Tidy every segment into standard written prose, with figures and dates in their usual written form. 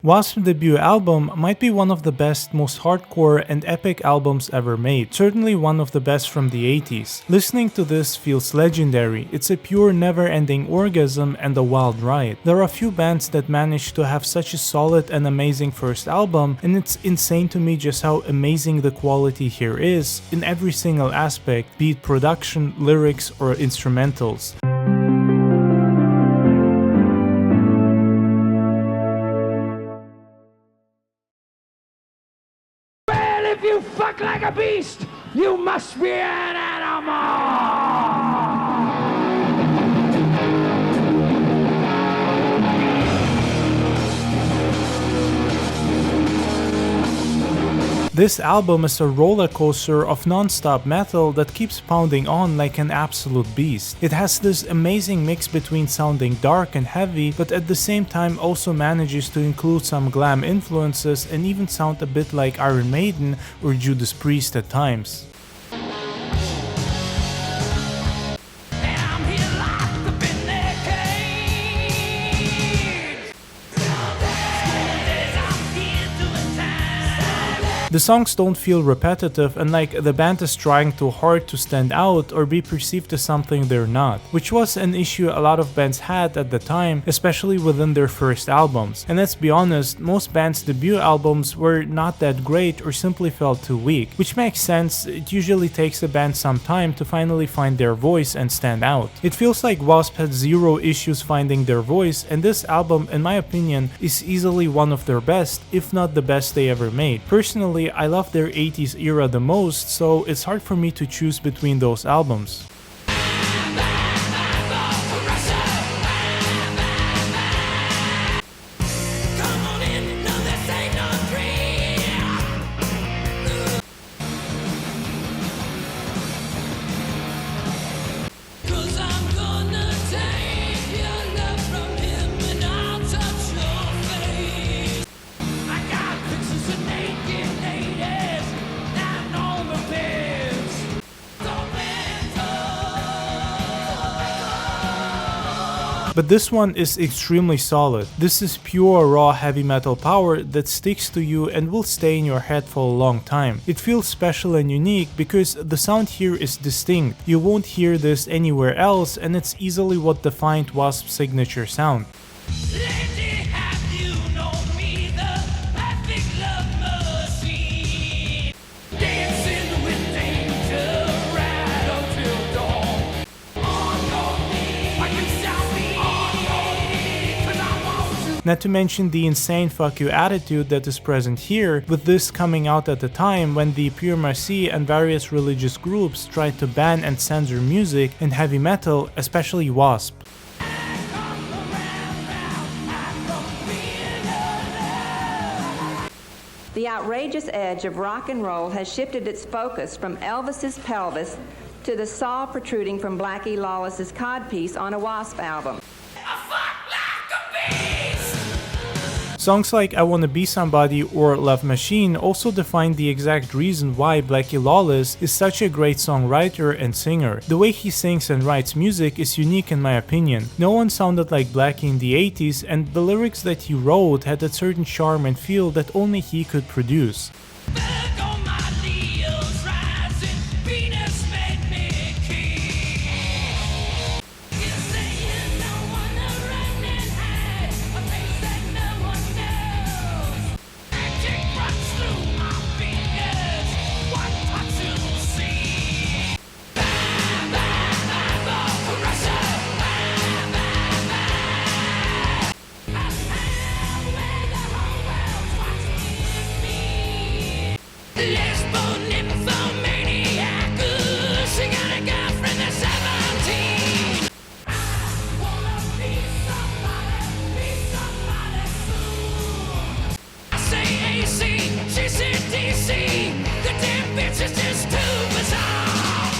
W.A.S.P. debut album might be one of the best, most hardcore and epic albums ever made, certainly one of the best from the 80s. Listening to this feels legendary, it's a pure never-ending orgasm and a wild ride. There are a few bands that managed to have such a solid and amazing first album, and it's insane to me just how amazing the quality here is, in every single aspect, be it production, lyrics, or instrumentals. If you fuck like a beast, you must be an animal! This album is a roller coaster of non-stop metal that keeps pounding on like an absolute beast. It has this amazing mix between sounding dark and heavy, but at the same time also manages to include some glam influences and even sound a bit like Iron Maiden or Judas Priest at times. The songs don't feel repetitive and like the band is trying too hard to stand out or be perceived as something they're not, which was an issue a lot of bands had at the time, especially within their first albums. And let's be honest, most bands' debut albums were not that great or simply felt too weak, which makes sense. It usually takes a band some time to finally find their voice and stand out. It feels like W.A.S.P. had zero issues finding their voice, and this album, in my opinion, is easily one of their best, if not the best they ever made. Personally, I love their 80s era the most, so it's hard for me to choose between those albums. But this one is extremely solid. This is pure raw heavy metal power that sticks to you and will stay in your head for a long time. It feels special and unique because the sound here is distinct. You won't hear this anywhere else, and it's easily what defined W.A.S.P's signature sound. Not to mention the insane fuck you attitude that is present here, with this coming out at a time when the Pure Marcy and various religious groups tried to ban and censor music and heavy metal, especially W.A.S.P. The outrageous edge of rock and roll has shifted its focus from Elvis's pelvis to the saw protruding from Blackie Lawless's codpiece on a W.A.S.P. album. Songs like I Wanna Be Somebody or Love Machine also define the exact reason why Blackie Lawless is such a great songwriter and singer. The way he sings and writes music is unique in my opinion. No one sounded like Blackie in the 80s, and the lyrics that he wrote had a certain charm and feel that only he could produce.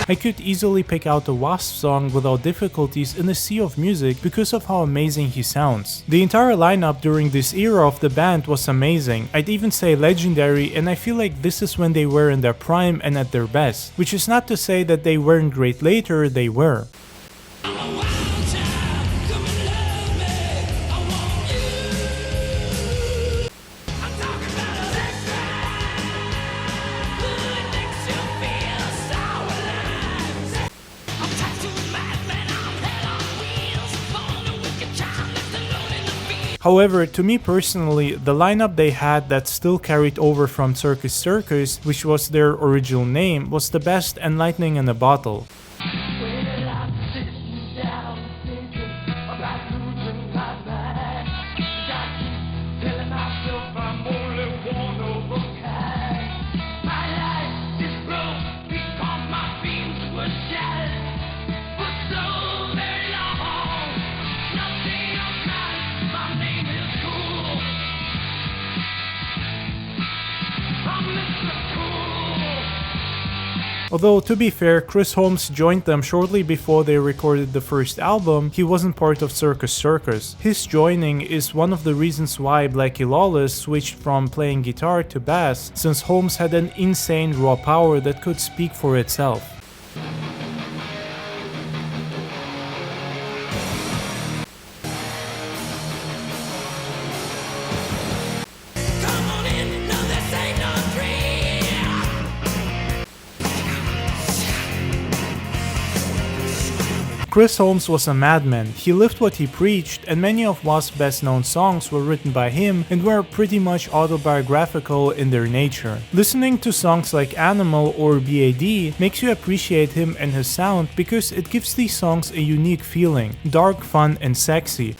I could easily pick out a W.A.S.P. song without difficulties in a sea of music because of how amazing he sounds. The entire lineup during this era of the band was amazing, I'd even say legendary, and I feel like this is when they were in their prime and at their best. Which is not to say that they weren't great later, they were. However, to me personally, the lineup they had that still carried over from Circus Circus, which was their original name, was the best and lightning in a bottle. Although, to be fair, Chris Holmes joined them shortly before they recorded the first album, he wasn't part of Circus Circus. His joining is one of the reasons why Blackie Lawless switched from playing guitar to bass, since Holmes had an insane raw power that could speak for itself. Chris Holmes was a madman. He lived what he preached, and many of W.A.S.P's best known songs were written by him and were pretty much autobiographical in their nature. Listening to songs like Animal or B.A.D. makes you appreciate him and his sound because it gives these songs a unique feeling, dark, fun, and sexy.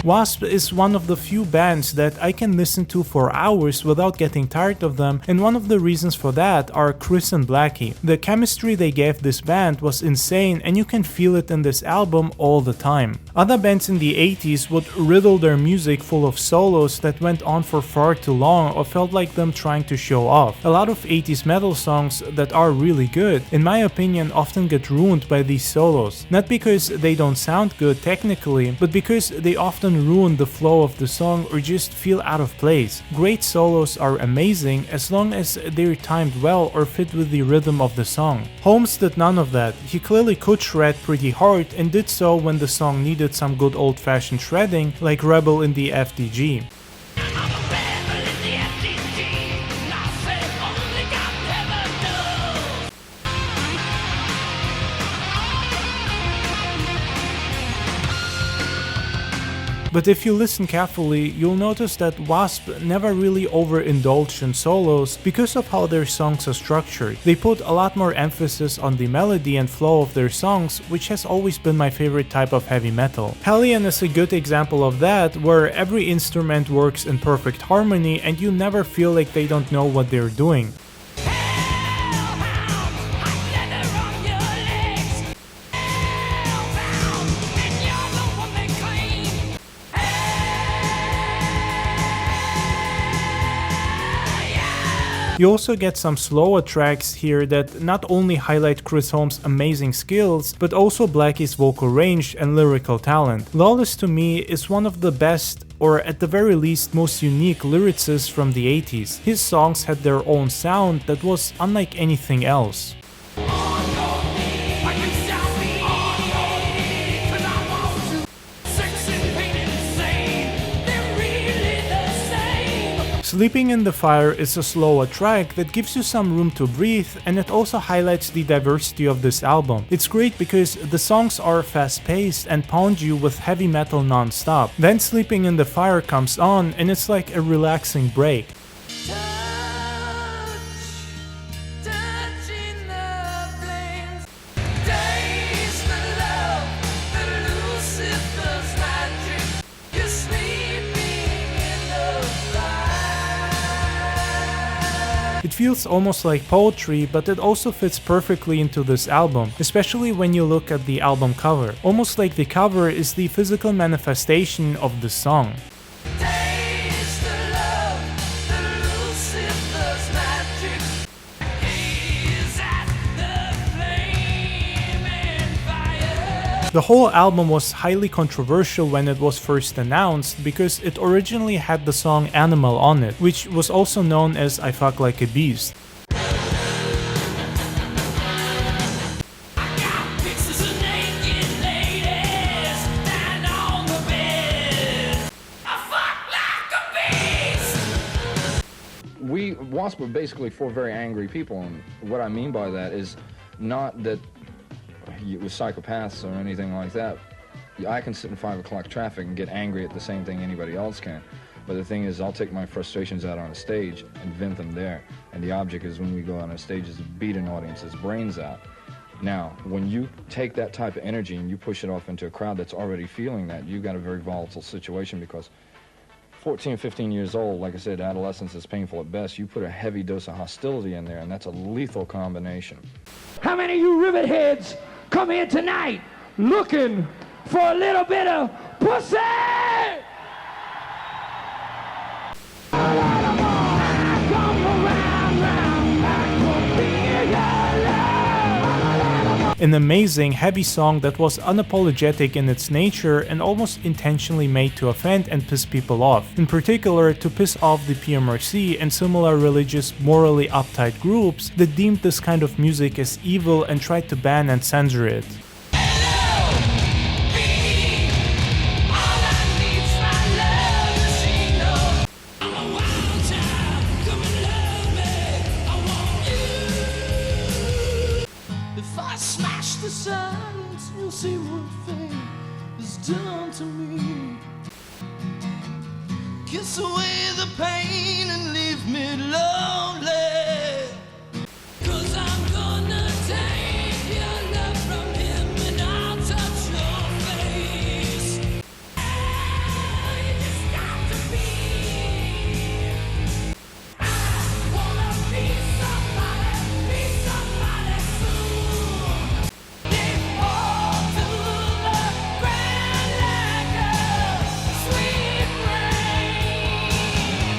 W.A.S.P is one of the few bands that I can listen to for hours without getting tired of them, and one of the reasons for that are Chris and Blackie. The chemistry they gave this band was insane, and you can feel it in this album all the time. Other bands in the 80s would riddle their music full of solos that went on for far too long or felt like them trying to show off. A lot of 80s metal songs that are really good, in my opinion, often get ruined by these solos. Not because they don't sound good technically, but because they often ruin the flow of the song or just feel out of place. Great solos are amazing as long as they're timed well or fit with the rhythm of the song. Holmes did none of that. He clearly could shred pretty hard and did so when the song needed some good old-fashioned shredding, like Rebel in the FDG. But if you listen carefully, you'll notice that W.A.S.P never really overindulged in solos because of how their songs are structured. They put a lot more emphasis on the melody and flow of their songs, which has always been my favorite type of heavy metal. Hellion is a good example of that, where every instrument works in perfect harmony and you never feel like they don't know what they're doing. You also get some slower tracks here that not only highlight Chris Holmes' amazing skills, but also Blackie's vocal range and lyrical talent. Lawless to me is one of the best, or at the very least most unique lyricists from the 80s. His songs had their own sound that was unlike anything else. Sleeping in the Fire is a slower track that gives you some room to breathe, and it also highlights the diversity of this album. It's great because the songs are fast-paced and pound you with heavy metal non-stop. Then Sleeping in the Fire comes on and it's like a relaxing break. It feels almost like poetry, but it also fits perfectly into this album, especially when you look at the album cover. Almost like the cover is the physical manifestation of the song. The whole album was highly controversial when it was first announced because it originally had the song Animal on it, which was also known as I Fuck Like a Beast. W.A.S.P were basically for very angry people, and what I mean by that is not that it was psychopaths or anything like that. I can sit in 5 o'clock traffic and get angry at the same thing anybody else can. But the thing is, I'll take my frustrations out on a stage and vent them there. And the object is, when we go on a stage, is to beat an audience's brains out. Now, when you take that type of energy and you push it off into a crowd that's already feeling that, you've got a very volatile situation, because 14, 15 years old, like I said, adolescence is painful at best. You put a heavy dose of hostility in there, and that's a lethal combination. How many of you rivet heads come here tonight looking for a little bit of pussy? An amazing, heavy song that was unapologetic in its nature and almost intentionally made to offend and piss people off. In particular, to piss off the PMRC and similar religious, morally uptight groups that deemed this kind of music as evil and tried to ban and censor it. Smash the silence, you'll see what fate has done to me. Kiss away the pain.